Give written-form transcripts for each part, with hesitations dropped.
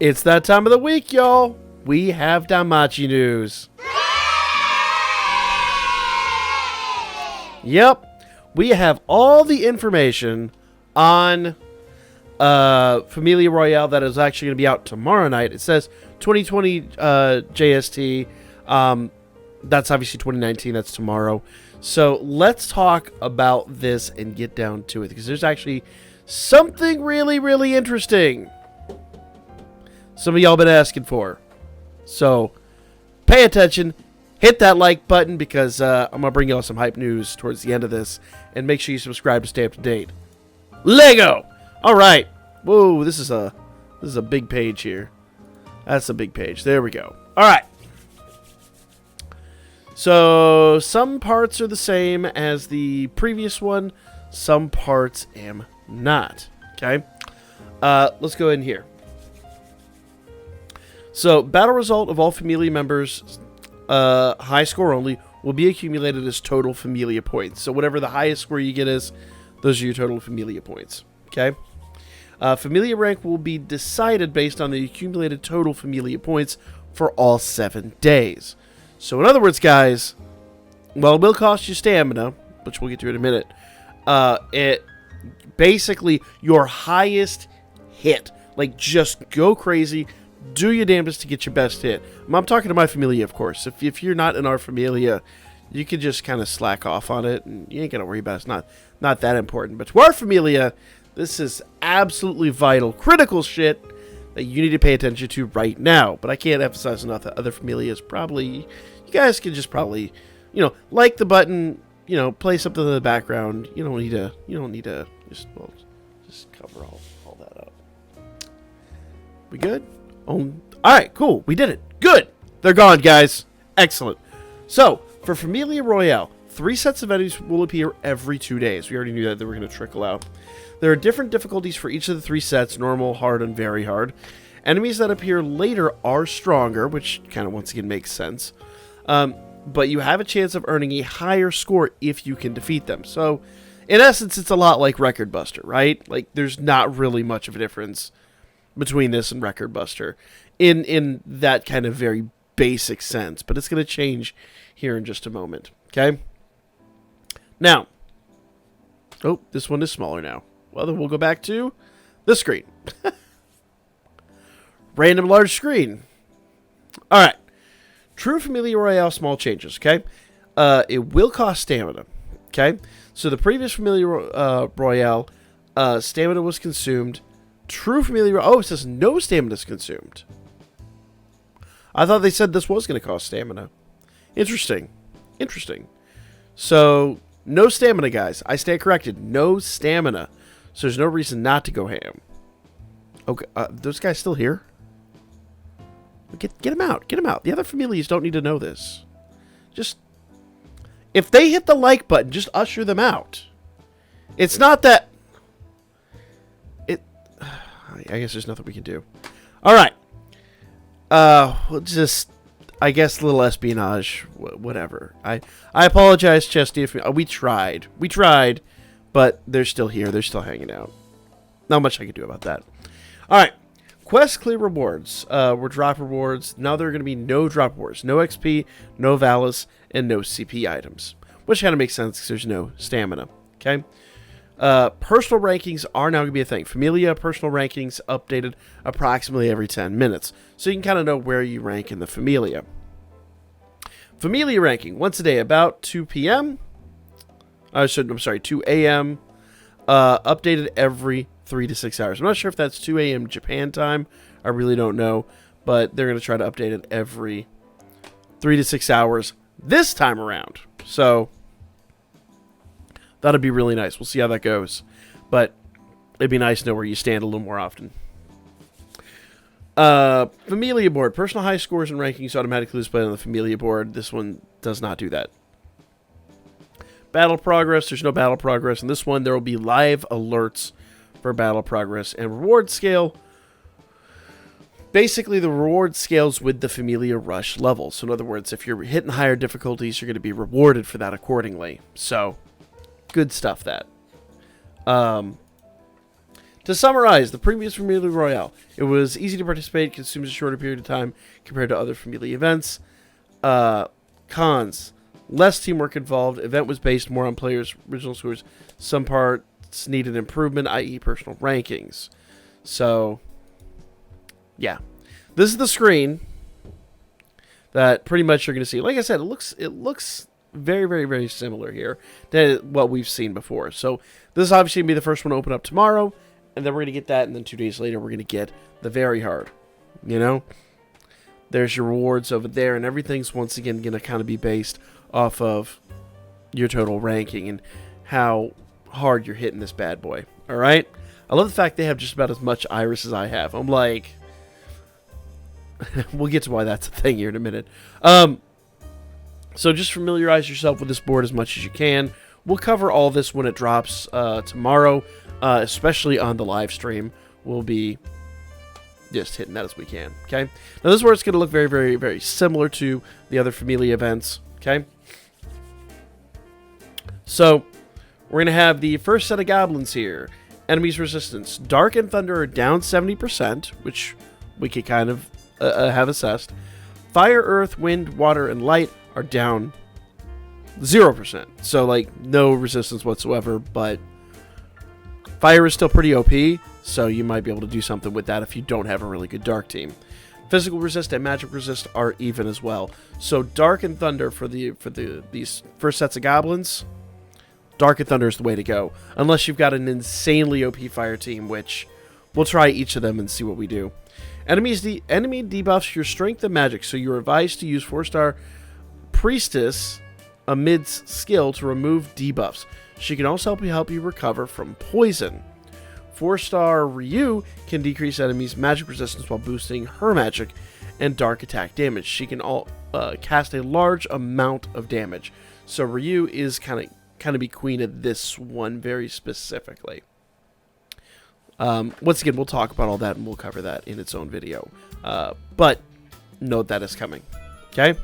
It's that time of the week, y'all. We have Danmachi news. Yep, we have all the information on Familia Royale that is actually going to be out tomorrow night. It says 2020 JST. That's obviously 2019. That's tomorrow. So let's talk about this and get down to it, because there's actually something really, really interesting some of y'all been asking for. So pay attention. Hit that like button, because I'm going to bring y'all some hype news towards the end of this. And make sure you subscribe to stay up to date. Lego! Alright. Whoa, this is a big page here. That's a big page. There we go. Alright. So, some parts are the same as the previous one. Some parts am not. Okay? Let's go in here. So, battle result of all Familia members... high score only will be accumulated as total Familia points. So whatever the highest score you get is, those are your total Familia points. Okay? Familia rank will be decided based on the accumulated total Familia points for all 7 days. So in other words, guys, well, it will cost you stamina, which we'll get to in a minute. It basically your highest hit, like just go crazy. Do your damnedest to get your best hit. I'm talking to my Familia, of course. If you're not in our Familia, you can just kind of slack off on it, and you ain't got to worry about it. It's not that important. But to our Familia, this is absolutely vital, critical shit that you need to pay attention to right now. But I can't emphasize enough that other Familias probably... You guys can just probably, like the button, play something in the background. You don't need to just cover all that up. We good? Alright, cool. We did it. Good. They're gone, guys. Excellent. So, for Familia Royale, 3 sets of enemies will appear every 2 days. We already knew that they were going to trickle out. There are different difficulties for each of the 3 sets, normal, hard, and very hard. Enemies that appear later are stronger, which kind of once again makes sense. But you have a chance of earning a higher score if you can defeat them. So, in essence, it's a lot like Record Buster, right? Like, there's not really much of a difference between this and Record Buster in that kind of very basic sense, but it's going to change here in just a moment. Okay, now, this one is smaller now. Well, then we'll go back to the screen. Random large screen. All right, true Familia Royale small changes. Okay, it will cost stamina. Okay, so the previous Familia Royale stamina was consumed. True Familia... Oh, it says no stamina is consumed. I thought they said this was going to cost stamina. Interesting. So, no stamina, guys. I stand corrected. No stamina. So there's no reason not to go ham. Okay, those guys still here? Get them out. Get them out. The other Familias don't need to know this. Just... If they hit the like button, just usher them out. It's not that... I guess there's nothing we can do. All right. Just, I guess, a little espionage, whatever. I apologize, Chesty. If we tried, but they're still here. They're still hanging out. Not much I can do about that. All right. Quest clear rewards were drop rewards. Now there are going to be no drop rewards, no XP, no Valis, and no CP items, which kind of makes sense because there's no stamina. Okay. Personal rankings are now going to be a thing. Familia personal rankings updated approximately every 10 minutes. So you can kind of know where you rank in the Familia. Familia ranking, once a day, about 2 p.m. 2 a.m. Updated every 3 to 6 hours. I'm not sure if that's 2 a.m. Japan time. I really don't know. But they're going to try to update it every 3 to 6 hours this time around. So... that'd be really nice. We'll see how that goes. But it'd be nice to know where you stand a little more often. Familia board. Personal high scores and rankings automatically displayed on the Familia board. This one does not do that. Battle progress. There's no battle progress. In this one, there will be live alerts for battle progress. And reward scale. Basically, the reward scales with the Familia Rush level. So in other words, if you're hitting higher difficulties, you're going to be rewarded for that accordingly. So... good stuff, that. To summarize, the previous Familia Royale, it was easy to participate, consumes a shorter period of time compared to other Familia events. Cons, less teamwork involved. Event was based more on players' original scores. Some parts needed improvement, i.e. personal rankings. So, yeah. This is the screen that pretty much you're going to see. Like I said, it looks very, very, very similar here to what we've seen before. So, this is obviously going to be the first one to open up tomorrow. And then we're going to get that, and then 2 days later, we're going to get the very hard. You know? There's your rewards over there, and everything's once again going to kind of be based off of your total ranking and how hard you're hitting this bad boy. Alright? I love the fact they have just about as much iris as I have. I'm like... we'll get to why that's a thing here in a minute. So just familiarize yourself with this board as much as you can. We'll cover all this when it drops tomorrow. Especially on the live stream, we'll be just hitting that as we can, okay? Now, this is where it's going to look very, very, very similar to the other Familia events, okay? So, we're going to have the first set of goblins here. Enemies resistance. Dark and Thunder are down 70%, which we could kind of have assessed. Fire, Earth, Wind, Water, and Light are down 0%. So, like, no resistance whatsoever, but... Fire is still pretty OP, so you might be able to do something with that if you don't have a really good Dark team. Physical resist and magic resist are even as well. So Dark and Thunder for these first sets of goblins, Dark and Thunder is the way to go. Unless you've got an insanely OP fire team, which we'll try each of them and see what we do. Enemy debuffs your strength and magic, so you're advised to use 4-star Priestess amidst skill to remove debuffs. She can also help you recover from poison. 4-star Ryu can decrease enemies' magic resistance while boosting her magic and dark attack damage. She can cast a large amount of damage. So Ryu is kind of be queen of this one very specifically. Once again, we'll talk about all that and we'll cover that in its own video. But note that is coming. Okay?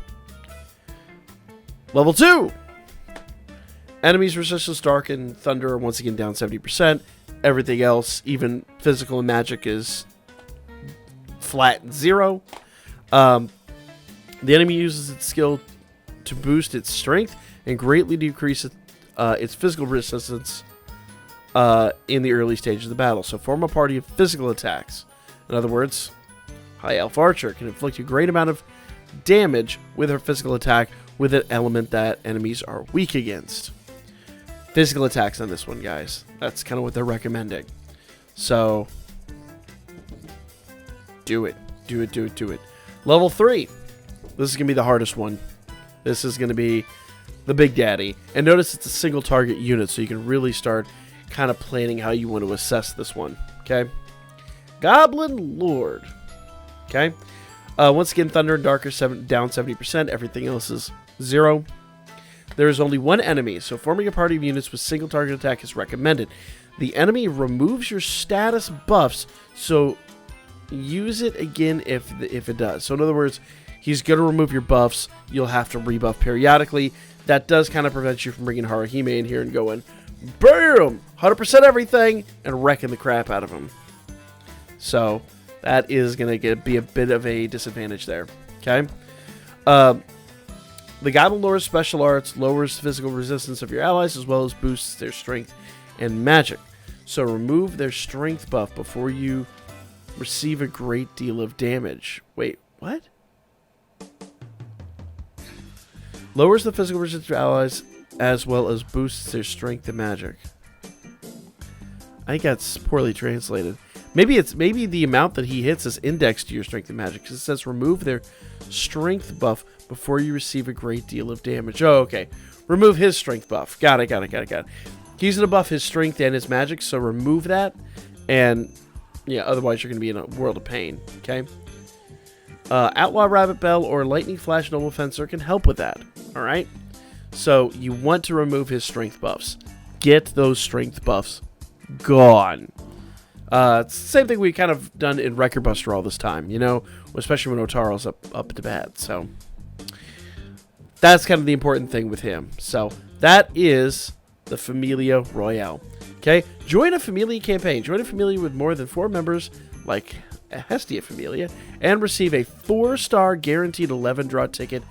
Level 2! Enemies resistance Dark and Thunder are once again down 70%. Everything else, even physical and magic, is flat and 0. The enemy uses its skill to boost its strength and greatly decrease its physical resistance in the early stages of the battle. So form a party of physical attacks. In other words, High Elf Archer can inflict a great amount of damage with her physical attack with an element that enemies are weak against. Physical attacks on this one, guys. That's kind of what they're recommending. So, do it. Do it, do it, do it. Level 3. This is going to be the hardest one. This is going to be the Big Daddy. And notice it's a single target unit, so you can really start kind of planning how you want to assess this one. Okay? Goblin Lord. Okay? Once again, Thunder and Dark are down 70%. Everything else is 0. There is only one enemy, so forming a party of units with single target attack is recommended. The enemy removes your status buffs, so use it again if it does. So in other words, he's going to remove your buffs. You'll have to rebuff periodically. That does kind of prevent you from bringing Haruhime in here and going, BAM! 100% everything, and wrecking the crap out of him. So that is going to be a bit of a disadvantage there. Okay? The Goblin Lord's special arts lowers physical resistance of your allies as well as boosts their strength and magic. So remove their strength buff before you receive a great deal of damage. Wait, what? Lowers the physical resistance of your allies as well as boosts their strength and magic. I think that's poorly translated. Maybe the amount that he hits is indexed to your strength and magic, because it says remove their strength buff before you receive a great deal of damage. Oh, okay. Remove his strength buff. Got it. He's going to buff his strength and his magic, so remove that. And, yeah, otherwise you're going to be in a world of pain. Okay? Outlaw Rabbit Bell or Lightning Flash Noble Fencer can help with that. Alright? So, you want to remove his strength buffs. Get those strength buffs gone. It's the same thing we kind of done in Record Buster all this time, you know, especially when Otaro's up to bat. So that's kind of the important thing with him. So that is the Familia Royale. Okay, join a Familia campaign. Join a Familia with more than 4 members, like a Hestia Familia, and receive a 4-star guaranteed 11 draw ticket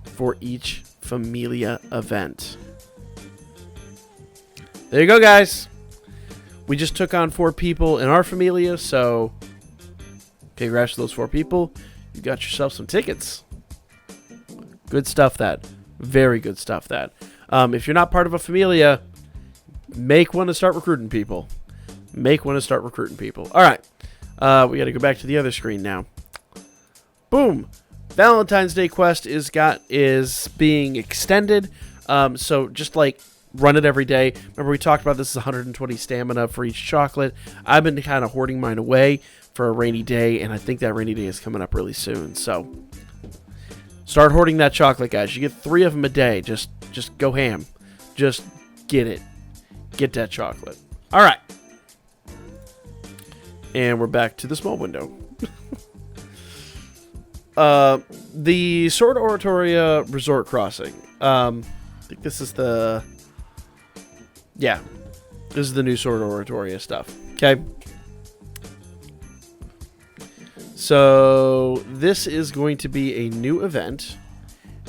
for each Familia event. There you go, guys. We just took on 4 people in our Familia, so congrats to those 4 people. You got yourself some tickets. Good stuff, that. Very good stuff, that. If you're not part of a Familia, make one to start recruiting people. Make one to start recruiting people. All right. We got to go back to the other screen now. Boom. Valentine's Day quest is being extended. So just like run it every day. Remember we talked about this is 120 stamina for each chocolate. I've been kind of hoarding mine away for a rainy day, and I think that rainy day is coming up really soon. So start hoarding that chocolate, guys. You get 3 of them a day. Just go ham. Just get it. Get that chocolate. All right. And we're back to the small window. The Sword Oratoria Resort Crossing. I think this is the... Yeah. This is the new Sword Oratoria stuff. Okay. So this is going to be a new event.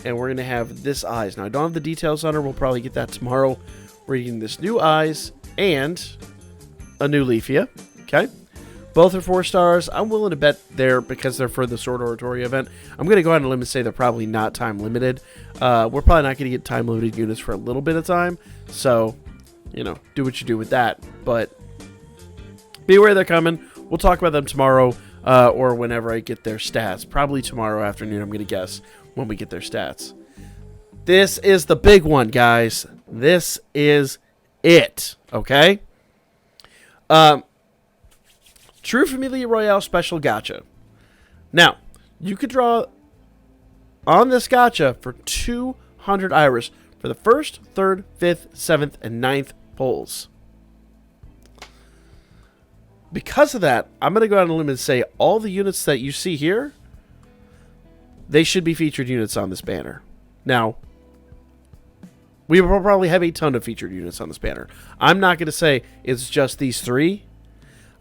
And we're going to have this eyes. Now, I don't have the details on her. We'll probably get that tomorrow. We're getting this new eyes and a new Leafia. Okay. Both are 4 stars. I'm willing to bet because they're for the Sword Oratoria event. I'm going to go out on a limb and say they're probably not time limited. We're probably not going to get time limited units for a little bit of time. So, do what you do with that. But be aware they're coming. We'll talk about them tomorrow or whenever I get their stats. Probably tomorrow afternoon, I'm going to guess, when we get their stats. This is the big one, guys. This is it. Okay? True Familia Royale Special Gacha. Now, you could draw on this gacha for 200 Iris for the 1st, 3rd, 5th, 7th, and 9th pulls. Because of that, I'm going to go out on a limb and say all the units that you see here, they should be featured units on this banner. Now, we will probably have a ton of featured units on this banner. I'm not going to say it's just these 3.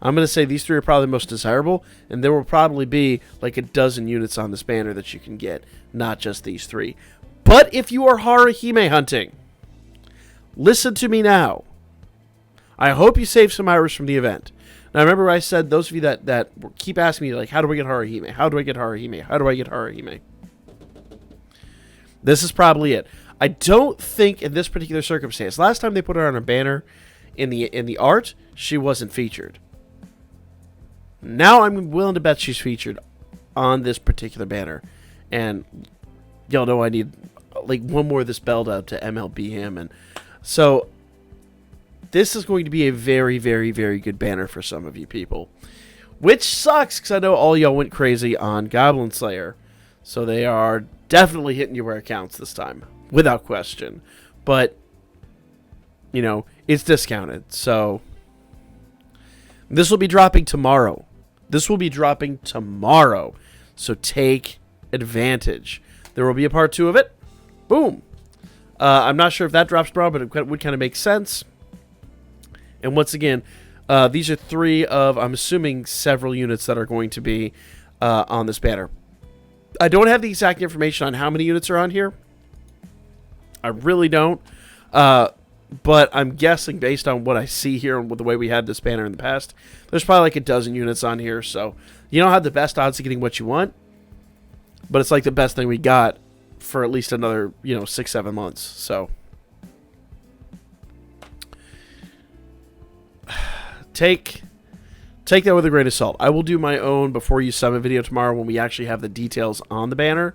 I'm going to say these 3 are probably the most desirable, and there will probably be like a dozen units on this banner that you can get, not just these 3. But if you are Haruhime hunting, listen to me now. I hope you save some Iris from the event. Now, remember I said those of you that keep asking me, like, how do I get Haruhime? How do I get Haruhime? How do I get Haruhime? This is probably it. I don't think in this particular circumstance, last time they put her on a banner in the art, she wasn't featured. Now I'm willing to bet she's featured on this particular banner. And y'all know I need like one more of this belt out to MLB him. And so this is going to be a very, very, very good banner for some of you people. Which sucks because I know all y'all went crazy on Goblin Slayer. So they are definitely hitting you where it counts this time. Without question. But, it's discounted. So this will be dropping tomorrow. So take advantage. There will be a part 2 of it. Boom. I'm not sure if that drops tomorrow, but it would kind of make sense. And once again, these are 3 of, I'm assuming, several units that are going to be on this banner. I don't have the exact information on how many units are on here. I really don't. But I'm guessing based on what I see here and with the way we had this banner in the past, there's probably like a dozen units on here. So you don't have the best odds of getting what you want, but it's like the best thing we got for at least another, 6-7 months. So take that with a grain of salt. I will do my own before you summon video tomorrow when we actually have the details on the banner.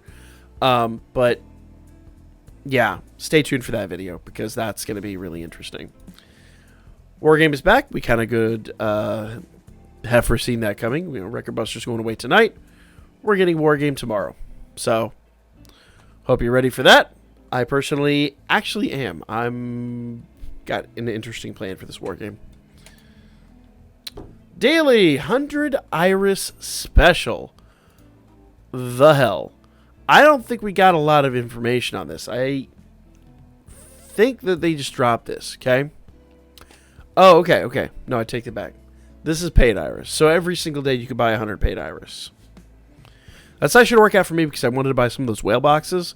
But yeah, stay tuned for that video because that's going to be really interesting. Wargame is back. We kind of could have foreseen that coming. Record Buster's going away tonight. We're getting Wargame tomorrow. So, hope you're ready for that. I personally actually am. I'm got an interesting plan for this Wargame. Daily 100 Iris Special. The hell. I don't think we got a lot of information on this. I think that they just dropped this, okay? Oh, okay, okay. No, I take it back. This is paid Iris. So every single day you could buy 100 paid Iris. That's actually work out for me because I wanted to buy some of those whale boxes.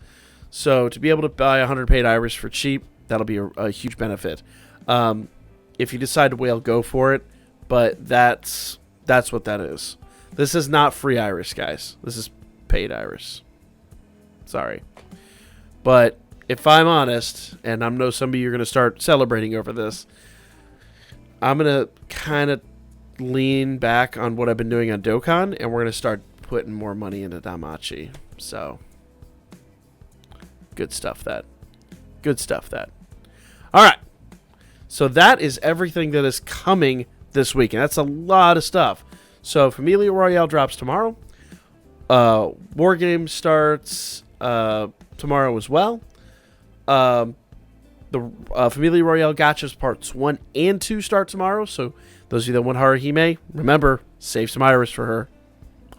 So to be able to buy 100 paid Iris for cheap, that'll be a huge benefit. If you decide to whale, go for it. But that's what that is. This is not free Iris, guys. This is paid Iris. Sorry. But if I'm honest, and I know some of you are going to start celebrating over this, I'm going to kind of lean back on what I've been doing on Dokkan, and we're going to start putting more money into Danmachi. So, good stuff, that. Good stuff, that. All right. So that is everything that is coming this week, and that's a lot of stuff. So, Familia Royale drops tomorrow. War Games starts tomorrow as well. The Familia Royale Gachas Parts 1 and 2 start tomorrow. So, those of you that want Haruhime, remember, save some Iris for her.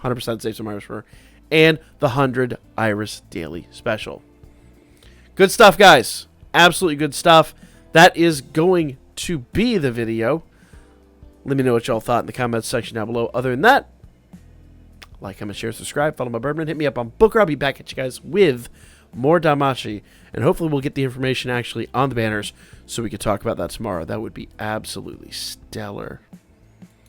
100% save some Iris for her. And the 100 Iris Daily Special. Good stuff, guys. Absolutely good stuff. That is going to be the video. Let me know what y'all thought in the comments section down below. Other than that, like, comment, share, subscribe, follow my Birdman, hit me up on Booker. I'll be back at you guys with more Danmachi, and hopefully we'll get the information actually on the banners so we can talk about that tomorrow. That would be absolutely stellar.